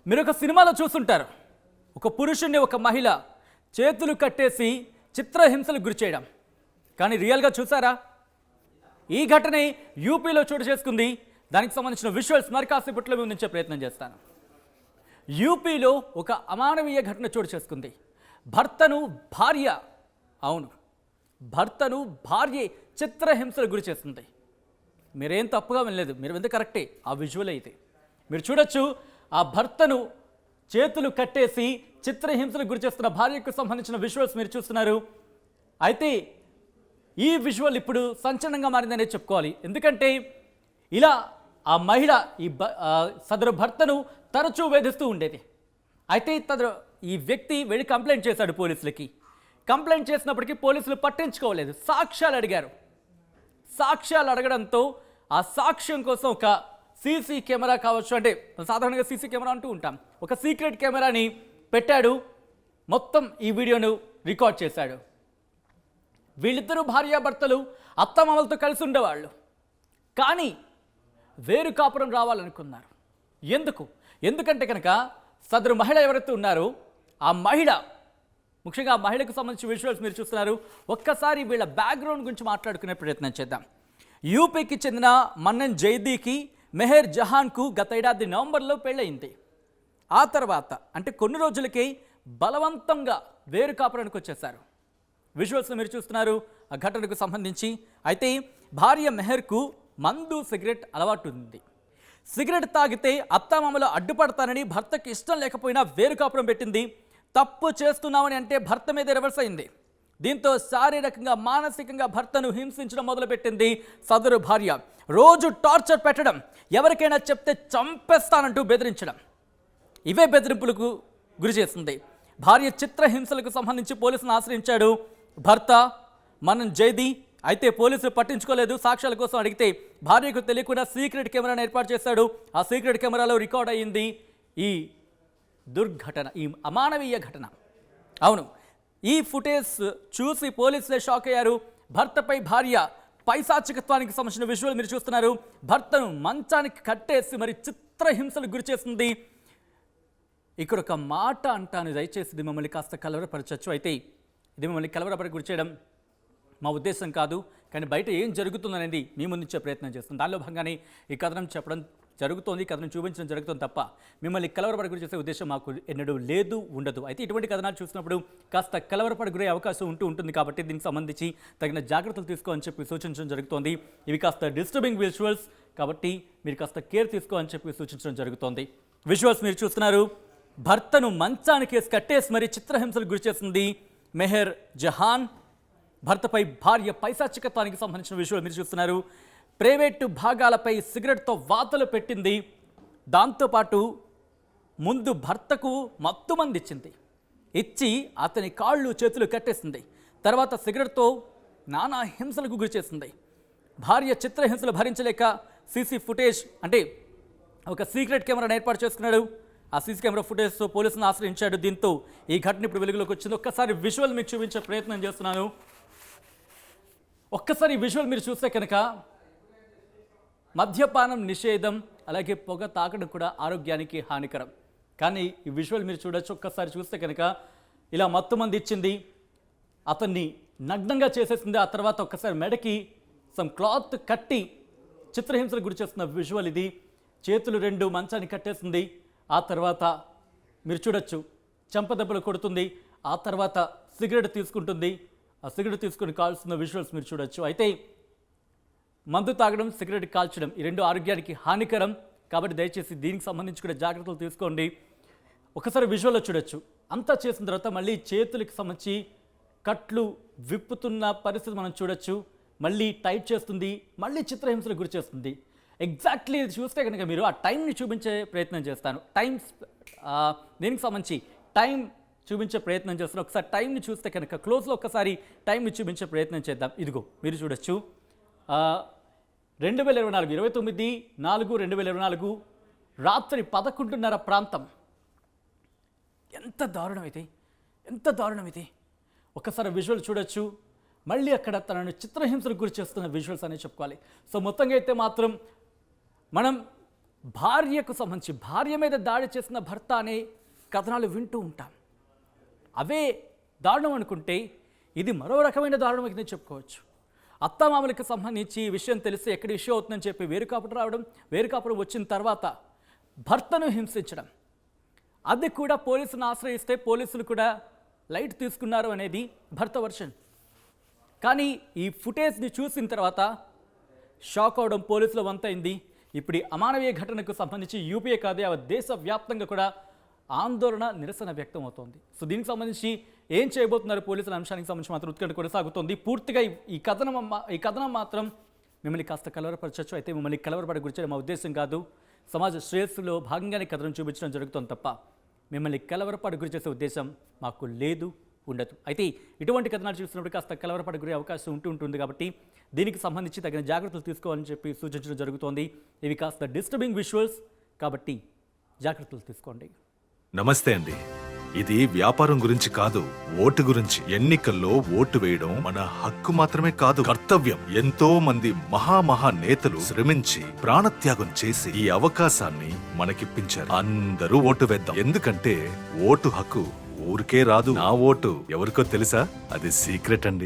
మీరు ఒక సినిమాలో చూస్తుంటారు, ఒక పురుషుణ్ణి ఒక మహిళ చేతులు కట్టేసి చిత్రహింసలకు గురి చేయడం. కానీ రియల్గా చూసారా? ఈ ఘటనే యూపీలో చోటు చేసుకుంది. దానికి సంబంధించిన విజువల్స్ మరి కాసేపట్లో మేము ఉంచే ప్రయత్నం చేస్తాను. యూపీలో ఒక అమానవీయ ఘటన చోటు చేసుకుంది. భర్తను భార్య చిత్రహింసలకు గురి చేస్తుంది. మీరేం తప్పుగా వినలేదు, మీరు వింది కరెక్టే. ఆ విజువల్ అయితే మీరు చూడొచ్చు, ఆ భర్తను చేతులు కట్టేసి చిత్రహింసలకు గురి చేస్తున్న భార్యకు సంబంధించిన విజువల్స్ మీరు చూస్తున్నారు. అయితే ఈ విజువల్ ఇప్పుడు సంచలనంగా మారిందనే చెప్పుకోవాలి. ఎందుకంటే ఇలా ఆ మహిళ సదరు భర్తను తరచూ వేధిస్తూ ఉండేది. అయితే ఈ వ్యక్తి వెళ్ళి కంప్లైంట్ చేశాడు పోలీసులకి. కంప్లైంట్ చేసినప్పటికీ పోలీసులు పట్టించుకోలేదు. సాక్ష్యాలు అడిగారు. సాక్ష్యాలు అడగడంతో ఆ సాక్ష్యం కోసం ఒక సీసీ కెమెరా కావచ్చు, అంటే సాధారణంగా సీసీ కెమెరా అంటూ ఉంటాం, ఒక సీక్రెట్ కెమెరాని పెట్టాడు. మొత్తం ఈ వీడియోను రికార్డ్ చేశాడు. వీళ్ళిద్దరూ భార్యాభర్తలు అత్తమామలతో కలిసి ఉండేవాళ్ళు. కానీ వేరు కాపురం రావాలనుకున్నారు. ఎందుకంటే కనుక సదరు మహిళ ఎవరైతే ఉన్నారో ఆ మహిళ, ముఖ్యంగా ఆ మహిళకు సంబంధించిన విజువల్స్ మీరు చూస్తున్నారు. ఒక్కసారి వీళ్ళ బ్యాక్గ్రౌండ్ గురించి మాట్లాడుకునే ప్రయత్నం చేద్దాం. యూపీకి చెందిన మన్నన్ జైదీకి మెహర్ జహాన్కు గత ఏడాది నవంబర్లో పెళ్ళయింది. ఆ తర్వాత అంటే కొన్ని రోజులకే బలవంతంగా వేరు కాపురానికి వచ్చేశారు. విజువల్స్ మీరు చూస్తున్నారు ఆ ఘటనకు సంబంధించి. అయితే భార్య మెహర్కు మందు సిగరెట్ అలవాటు ఉంది. సిగరెట్ తాగితే అత్తామామలు అడ్డుపడతానని భర్తకి ఇష్టం లేకపోయినా వేరు కాపురం పెట్టింది. తప్పు చేస్తున్నామని అంటే భర్త మీద రివర్స్ అయింది. దీంతో శారీరకంగా మానసికంగా భర్తను హింసించడం మొదలుపెట్టింది సదరు భార్య. రోజు టార్చర్ పెట్టడం, ఎవరికైనా చెప్తే చంపేస్తానంటూ బెదిరించడం, ఇవే బెదిరింపులకు గురి చేస్తుంది. భార్య చిత్రహింసలకు సంబంధించి పోలీసులను ఆశ్రయించాడు భర్త మన్నన్ జైదీ. అయితే పోలీసులు పట్టించుకోలేదు. సాక్ష్యాల కోసం అడిగితే భార్యకు తెలియకుండా సీక్రెట్ కెమెరాను ఏర్పాటు చేశాడు. ఆ సీక్రెట్ కెమెరాలో రికార్డ్ అయ్యింది ఈ దుర్ఘటన, ఈ అమానవీయ ఘటన. అవును, ఈ ఫుటేజ్ చూసి పోలీసులే షాక్ అయ్యారు. భర్తపై భార్య పైశాచికత్వానికి సంబంధించిన విజువల్ మీరు చూస్తున్నారు. భర్తను మంచానికి కట్టేసి మరి చిత్రహింసలకు గురి చేస్తుంది. ఇక్కడ ఒక మాట అంటాను, దయచేసి ఇది మమ్మల్ని కాస్త కలవరపరచచ్చు. అయితే ఇది మమ్మల్ని కలవరపరి గురి చేయడం మా ఉద్దేశం కాదు, కానీ బయట ఏం జరుగుతుందనేది మీ ముందుంచే ప్రయత్నం చేస్తుంది. దానిలో భాగంగానే ఈ కథనం చెప్పడం జరుగుతోంది, కథనం చూపించడం జరుగుతుంది తప్ప మిమ్మల్ని కలవరపడి గురి చేసే ఉద్దేశం మాకు ఎన్నడూ లేదు, ఉండదు. అయితే ఇటువంటి కథనాలు చూసినప్పుడు కాస్త కలవరపడి గురే అవకాశం ఉంటుంది. కాబట్టి దీనికి సంబంధించి తగిన జాగ్రత్తలు తీసుకోని చెప్పి సూచించడం జరుగుతోంది. ఇవి కాస్త డిస్టర్బింగ్ విజువల్స్ కాబట్టి మీరు కాస్త కేర్ తీసుకోని చెప్పి సూచించడం జరుగుతోంది. విజువల్స్ మీరు చూస్తున్నారు. భర్తను మంచానికి కట్టేసి మరి చిత్రహింసలకు గురి చేస్తుంది మెహర్ జహాన్. భర్తపై భార్య పైశాచికత్వానికి సంబంధించిన విషయాలు మీరు చూస్తున్నారు. ప్రైవేటు భాగాలపై సిగరెట్తో వాతలు పెట్టింది. దాంతోపాటు ముందు భర్తకు మత్తుమంది ఇచ్చి అతని కాళ్ళు చేతులు కట్టేసింది. తర్వాత సిగరెట్తో నానా హింసలకు గురి చేసింది. భార్య చిత్రహింసలు భరించలేక సీసీ ఫుటేజ్, అంటే ఒక సీక్రెట్ కెమెరాను ఏర్పాటు చేసుకున్నాడు. ఆ సీసీ కెమెరా ఫుటేజ్తో పోలీసులను ఆశ్రయించాడు. దీంతో ఈ ఘటన ఇప్పుడు వెలుగులోకి వచ్చింది. ఒక్కసారి విజువల్ మీకు చూపించే ప్రయత్నం చేస్తున్నాను. ఒక్కసారి విజువల్ మీరు చూస్తే కనుక మద్యపానం నిషేధం, అలాగే పొగ తాగడం కూడా ఆరోగ్యానికి హానికరం. కానీ ఈ విజువల్ మీరు చూడొచ్చు. ఒక్కసారి చూస్తే కనుక ఇలా మత్తుమంది ఇచ్చింది, అతన్ని నగ్నంగా చేసేసింది. ఆ తర్వాత ఒక్కసారి మెడకి సమ్ క్లాత్ కట్టి చిత్రహింసలకు గురి చేస్తున్న విజువల్ ఇది. చేతులు 2 మంచాన్ని కట్టేసింది. ఆ తర్వాత మీరు చూడొచ్చు చెంపదెబ్బలు కొడుతుంది. ఆ తర్వాత సిగరెట్ తీసుకుంటుంది. ఆ సిగరెట్ తీసుకుని కాల్స్తున్న విజువల్స్ మీరు చూడొచ్చు. అయితే మందు తాగడం, సిగరెట్ కాల్చడం ఈ రెండు ఆరోగ్యానికి హానికరం. కాబట్టి దయచేసి దీనికి సంబంధించి కూడా జాగ్రత్తలు తీసుకోండి. ఒకసారి విజువల్లో చూడొచ్చు. అంతా చేసిన తర్వాత మళ్ళీ చేతులకి సంబంధించి కట్లు విప్పుతున్న పరిస్థితి మనం చూడొచ్చు. మళ్ళీ టైట్ చేస్తుంది, మళ్ళీ చిత్రహింసలకు గురి చేస్తుంది. ఎగ్జాక్ట్లీ ఇది చూస్తే కనుక మీరు ఆ టైంని చూపించే ప్రయత్నం చేస్తాను. దీనికి సంబంధించి టైం చూపించే ప్రయత్నం చేస్తాను. ఒకసారి టైంని చూస్తే కనుక క్లోజ్లో ఒక్కసారి టైంని చూపించే ప్రయత్నం చేద్దాం. ఇదిగో మీరు చూడొచ్చు. 2024 29/4/2024 రాత్రి 11:30 ప్రాంతం. ఎంత దారుణం ఇది. ఒక్కసారి విజువల్ చూడొచ్చు. మళ్ళీ అక్కడ తనను చిత్రహింసలకు గురి చేస్తున్న విజువల్స్ అనే చెప్పుకోవాలి. సో మొత్తంగా అయితే మాత్రం మనం భార్యకు సంబంధించి భార్య మీద దాడి చేసిన భర్త అనే కథనాలు వింటూ ఉంటాం. అవే దారుణం అనుకుంటే ఇది మరో రకమైన దారుణం కింద చెప్పుకోవచ్చు. అత్తమామలకు సంబంధించి ఈ విషయం తెలిస్తే ఎక్కడ ఇష్యూ అవుతుందని చెప్పి వేరుకాపురం రావడం, వేరుకాపురం వచ్చిన తర్వాత భర్తను హింసించడం, అది కూడా పోలీసులను ఆశ్రయిస్తే పోలీసులు కూడా లైట్ తీసుకున్నారు అనేది భర్త వర్షన్. కానీ ఈ ఫుటేజ్ని చూసిన తర్వాత షాక్ అవడం పోలీసుల వంతైంది. ఇప్పుడు ఈ అమానవీయ ఘటనకు సంబంధించి యూపీఏ కాదు దేశవ్యాప్తంగా కూడా ఆందోళన, నిరసన వ్యక్తం అవుతోంది. సో దీనికి సంబంధించి ఏం చేయబోతున్నారు పోలీసుల అంశానికి సంబంధించి మాత్రం ఉత్కంఠ కొనసాగుతోంది. పూర్తిగా ఈ కథనం మాత్రం మిమ్మల్ని కాస్త కలవరపరచచ్చు. అయితే మిమ్మల్ని కలవరపడ గురించే మా ఉద్దేశం కాదు. సమాజ శ్రేయస్సులో భాగంగానే కథనం చూపించడం జరుగుతుంది తప్ప మిమ్మల్ని కలవరపడ గురి చేసే ఉద్దేశం మాకు లేదు, ఉండదు. అయితే ఇటువంటి కథనాలు చూసినప్పుడు కాస్త కలవరపడ గురి అవకాశం ఉంటుంది కాబట్టి దీనికి సంబంధించి తగిన జాగ్రత్తలు తీసుకోవాలని చెప్పి సూచించడం జరుగుతోంది. ఇవి కాస్త డిస్టర్బింగ్ విజువల్స్ కాబట్టి జాగ్రత్తలు తీసుకోండి. నమస్తే అండి. ఇది వ్యాపారం గురించి కాదు, ఓటు గురించి. ఎన్నికల్లో ఓటు వేయడం మన హక్కు మాత్రమే కాదు, కర్తవ్యం. ఎంతో మంది మహా నేతలు శ్రమించి ప్రాణత్యాగం చేసి ఈ అవకాశాన్ని మనకిప్పించారు. అందరూ ఓటు వేద్దాం. ఎందుకంటే ఓటు హక్కు ఊరికే రాదు. నా ఓటు ఎవరికో తెలుసా? అది సీక్రెట్ అండి.